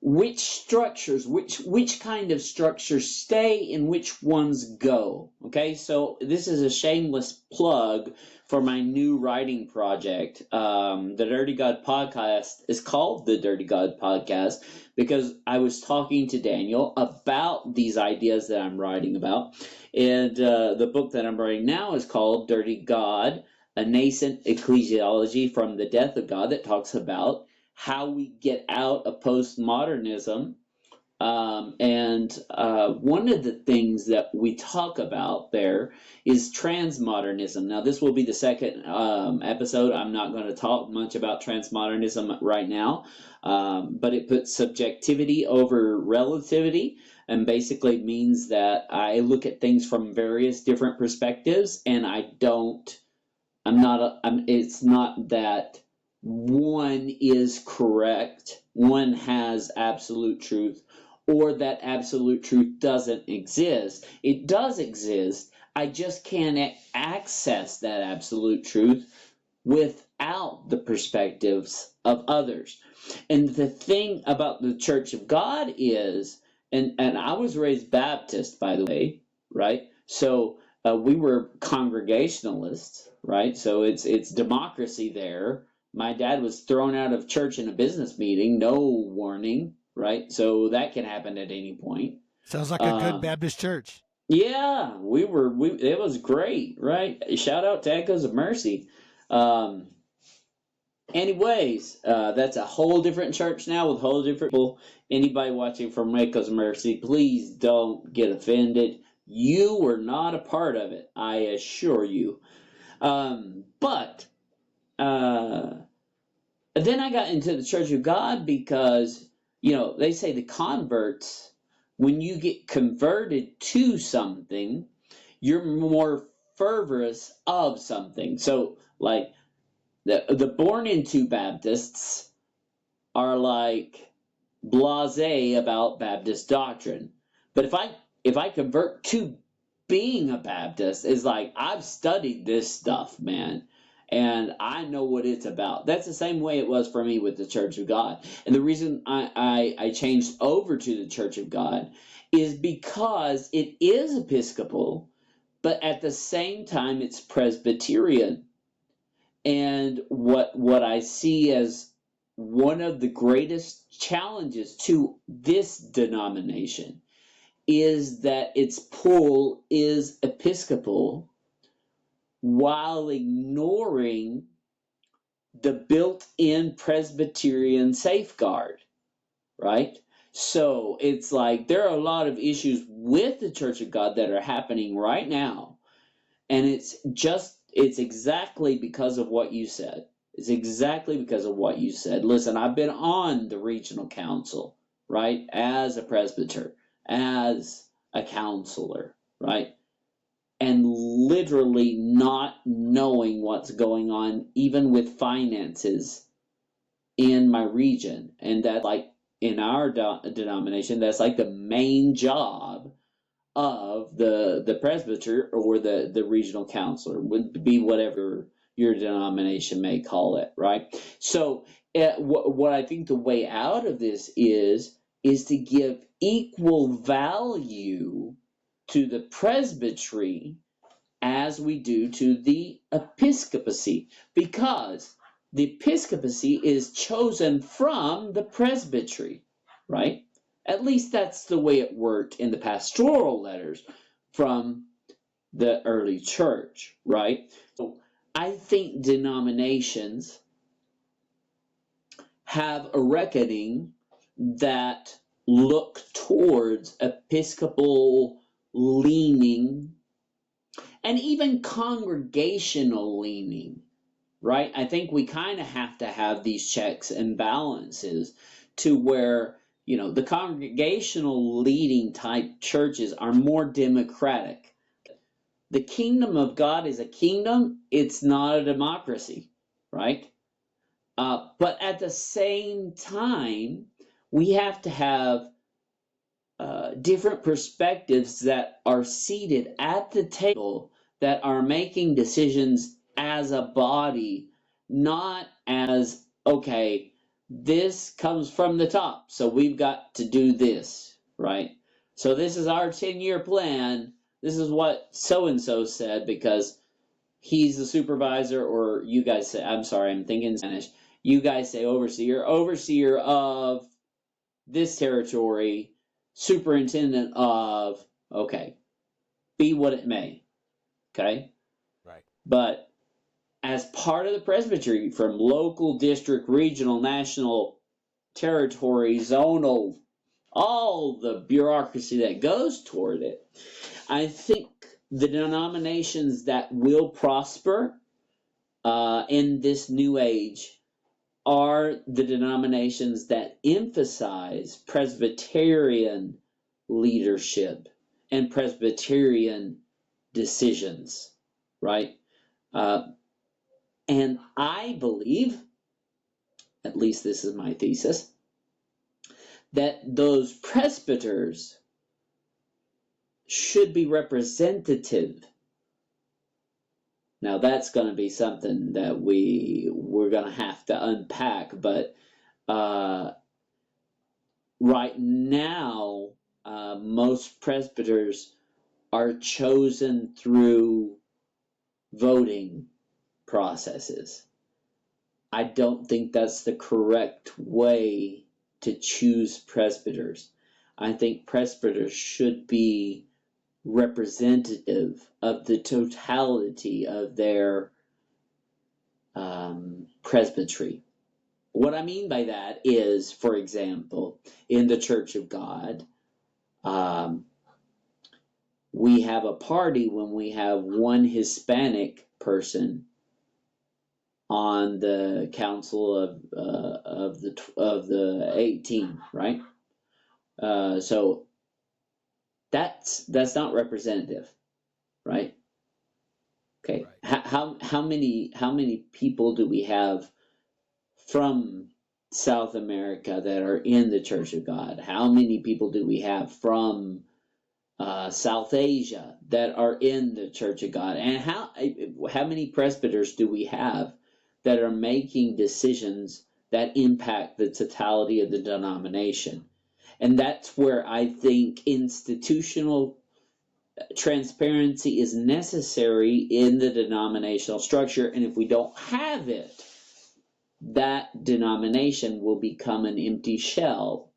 which structures, which kind of structures stay and which ones go. Okay, so this is a shameless plug for my new writing project. The Dirty God podcast is called the Dirty God podcast because I was talking to Daniel about these ideas that I'm writing about. And the book that I'm writing now is called Dirty God, a Nascent Ecclesiology from the Death of God, that talks about how we get out of postmodernism. And one of the things that we talk about there is transmodernism. Now, this will be the second episode. I'm not going to talk much about transmodernism right now, but it puts subjectivity over relativity, and basically means that I look at things from various different perspectives, and it's not that one is correct, one has absolute truth, or that absolute truth doesn't exist. It does exist. I just can't access that absolute truth without the perspectives of others. And the thing about the Church of God is, and I was raised Baptist, by the way, right? So we were Congregationalists, right? So it's democracy there. My dad was thrown out of church in a business meeting, no warning, right? So that can happen at any point. Sounds like a good Baptist church. Yeah, it was great, right? Shout out to Echoes of Mercy. Anyways, that's a whole different church now with whole different people. Anybody watching from Echoes of Mercy, please don't get offended. You were not a part of it, I assure you. But then I got into the Church of God because, they say the converts, when you get converted to something, you're more fervorous of something. So, like, the born into Baptists are like blasé about Baptist doctrine. But if I convert to being a Baptist, it's like I've studied this stuff, man, and I know what it's about. That's the same way it was for me with the Church of God. And the reason I changed over to the Church of God is because it is Episcopal, but at the same time it's Presbyterian. And what I see as one of the greatest challenges to this denomination is that its pull is Episcopal while ignoring the built-in Presbyterian safeguard, right? So it's like there are a lot of issues with the Church of God that are happening right now, and it's exactly because of what you said. It's exactly because of what you said. Listen, I've been on the regional council, right, as a presbyter, as a counselor, right, and literally not knowing what's going on, even with finances in my region. And that, like, in our denomination, that's like the main job of the presbyter or the regional counselor, would be whatever your denomination may call it, right? So what I think the way out of this is to give equal value to the presbytery as we do to the episcopacy, because the episcopacy is chosen from the presbytery, right? At least that's the way it worked in the pastoral letters from the early church, right? So I think denominations have a reckoning that look towards episcopal leaning and even congregational leaning, right? I think we kind of have to have these checks and balances to where, you know, the congregational leading type churches are more democratic. The kingdom of God is a kingdom, it's not a democracy, right? But at the same time, we have to have different perspectives that are seated at the table, that are making decisions as a body, not as, okay, this comes from the top, so we've got to do this, right? So this is our 10-year plan. This is what so-and-so said because he's the supervisor, or you guys say, I'm sorry, I'm thinking Spanish. You guys say overseer of this territory, superintendent of, okay, be what it may, okay? Right. But as part of the presbytery, from local, district, regional, national, territory, zonal, all the bureaucracy that goes toward it, I think the denominations that will prosper in this new age are the denominations that emphasize Presbyterian leadership and Presbyterian decisions, right? And I believe, at least this is my thesis, that those presbyters should be representative. Now that's going to be something that we're going to have to unpack, but right now most presbyters are chosen through voting processes. I don't think that's the correct way to choose presbyters. I think presbyters should be representative of the totality of their presbytery. What I mean by that is, for example, in the Church of God, we have a party when we have one Hispanic person on the council of the 18, right? So that's not representative, right? Okay. Right. How many people do we have from South America that are in the Church of God? How many people do we have from South Asia that are in the Church of God? And how many presbyters do we have that are making decisions that impact the totality of the denomination? And that's where I think institutional transparency is necessary in the denominational structure. And if we don't have it, that denomination will become an empty shell,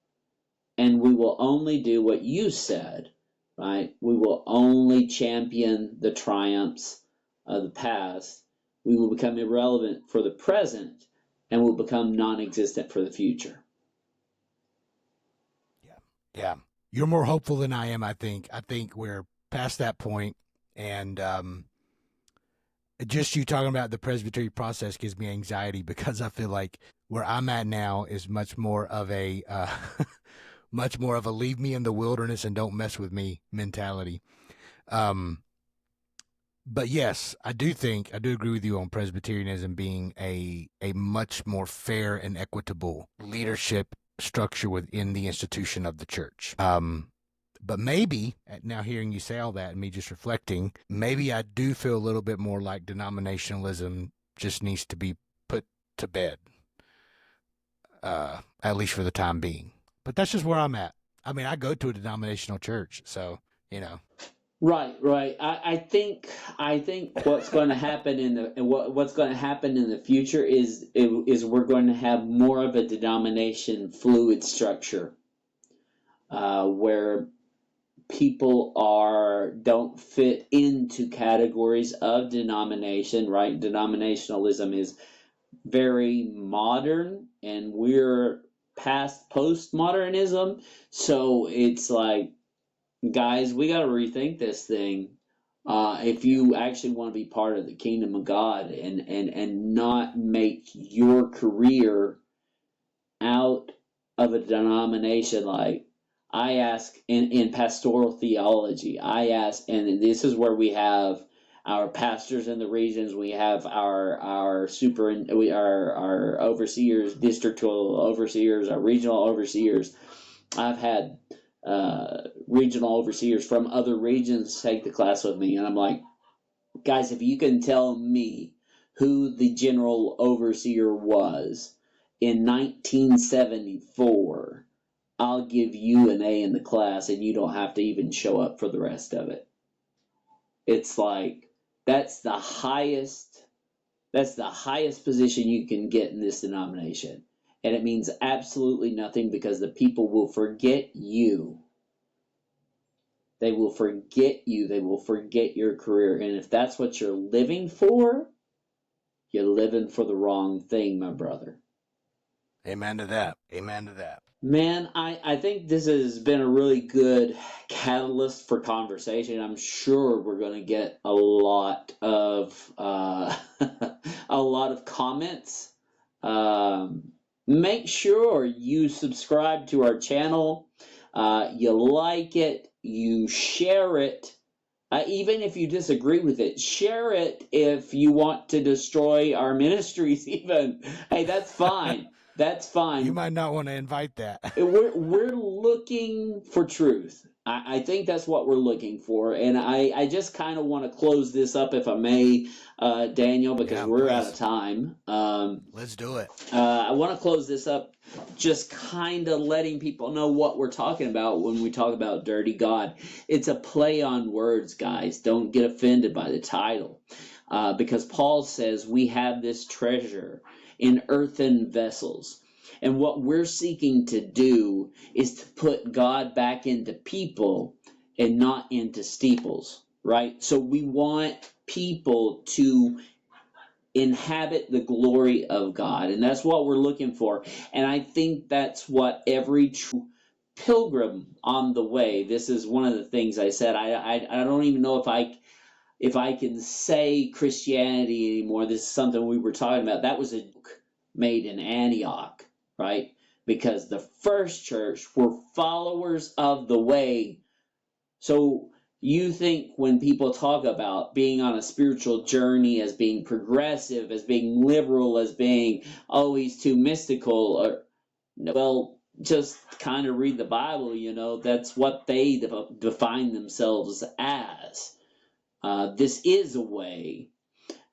and we will only do what you said, right? We will only champion the triumphs of the past. We will become irrelevant for the present, and will become non-existent for the future. Yeah. You're more hopeful than I am, I think. I think we're past that point, and just you talking about the presbytery process gives me anxiety, because I feel like where I'm at now is much more of a leave me in the wilderness and don't mess with me mentality. But yes, I do agree with you on Presbyterianism being a much more fair and equitable leadership structure within the institution of the church. But maybe, now hearing you say all that and me just reflecting, maybe I do feel a little bit more like denominationalism just needs to be put to bed, at least for the time being. But that's just where I'm at. I mean, I go to a denominational church, so, Right. I think what's going to happen what's going to happen in the future is we're going to have more of a denomination fluid structure, where people don't fit into categories of denomination. Right? Denominationalism is very modern, and we're past postmodernism, so it's like, guys, we got to rethink this thing. If you actually want to be part of the kingdom of God, and not make your career out of a denomination. Like I ask in pastoral theology, and this is where we have our pastors in the regions, we have our overseers, districtal overseers, our regional overseers. I've had regional overseers from other regions take the class with me, and I'm like, guys, if you can tell me who the general overseer was in 1974, I'll give you an A in the class, and you don't have to even show up for the rest of it. It's like, that's the highest position you can get in this denomination. And it means absolutely nothing, because the people will forget you. They will forget you. They will forget your career. And if that's what you're living for, you're living for the wrong thing, my brother. Amen to that. Amen to that. Man, I think this has been a really good catalyst for conversation. I'm sure we're going to get a lot of comments. Make sure you subscribe to our channel. You like it, you share it. Even if you disagree with it, share it. If you want to destroy our ministries, even, hey, that's fine. That's fine. You might not want to invite that. We're looking for truth. I think that's what we're looking for. And I just kind of want to close this up, if I may, Daniel, because we're out of time. Let's do it. I want to close this up just kind of letting people know what we're talking about when we talk about dirty God. It's a play on words, guys. Don't get offended by the title. Because Paul says we have this treasure in earthen vessels. And what we're seeking to do is to put God back into people and not into steeples, right? So we want people to inhabit the glory of God, and that's what we're looking for. And I think that's what every true pilgrim on the way, this is one of the things I said, I don't even know if I can say Christianity anymore. This is something we were talking about. That was a joke made in Antioch, right? Because the first church were followers of the way. So you think when people talk about being on a spiritual journey as being progressive, as being liberal, as being, oh, he's too mystical, or, well, just kind of read the Bible, that's what they define themselves as. This is a way,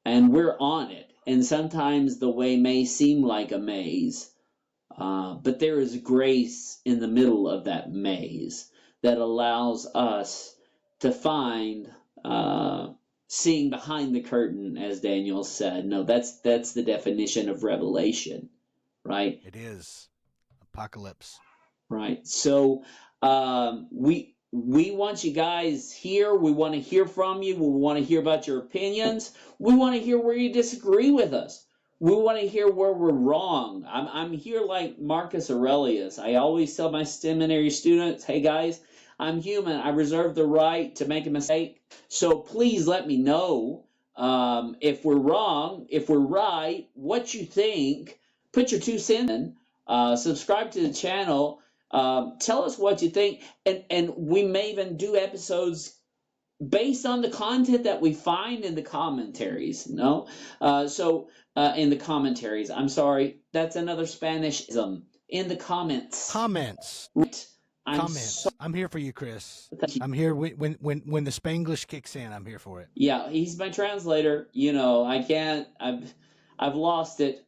and we're on it. And sometimes the way may seem like a maze, but there is grace in the middle of that maze that allows us to find seeing behind the curtain, as Daniel said. No, that's the definition of revelation, right? It is apocalypse, right? So we want you guys here. We want to hear from you. We want to hear about your opinions. We want to hear where you disagree with us. we want to hear where we're wrong. I'm here like Marcus Aurelius. I always tell my seminary students, hey guys, I'm human. I reserve the right to make a mistake. So please let me know if we're wrong, if we're right, what you think. Put your 2 cents in. Subscribe to the channel. Tell us what you think. And we may even do episodes based on the content that we find in the commentaries, in the commentaries. I'm sorry, that's another Spanishism. In the comments. Comments. I'm here for you, Chris. I'm here when the Spanglish kicks in. I'm here for it. Yeah, he's my translator. I can't. I've lost it.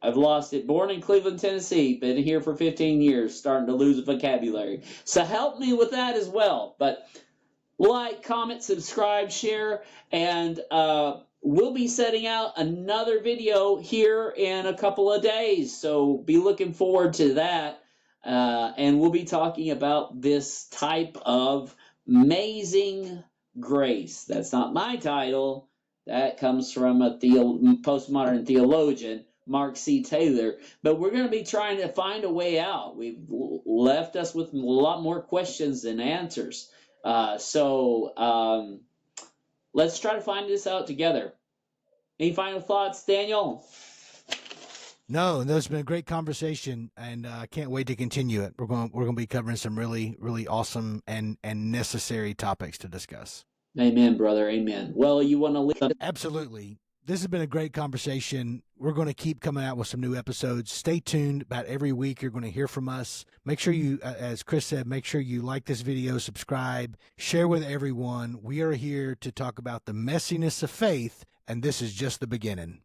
Born in Cleveland, Tennessee. Been here for 15 years. Starting to lose the vocabulary. So help me with that as well. But like, comment, subscribe, share, and we'll be setting out another video here in a couple of days. So be looking forward to that. And we'll be talking about this type of amazing grace. That's not my title. That comes from a postmodern theologian, Mark C. Taylor. But we're going to be trying to find a way out. We've left us with a lot more questions than answers. So let's try to find this out together. Any final thoughts, Daniel? No, it's been a great conversation, and I can't wait to continue it. We're going to be covering some really, really awesome and necessary topics to discuss. Amen, brother. Amen. Well, you want to leave? Absolutely. This has been a great conversation. We're going to keep coming out with some new episodes. Stay tuned. About every week, you're going to hear from us. Make sure you, as Chris said, make sure you like this video, subscribe, share with everyone. We are here to talk about the messiness of faith, and this is just the beginning.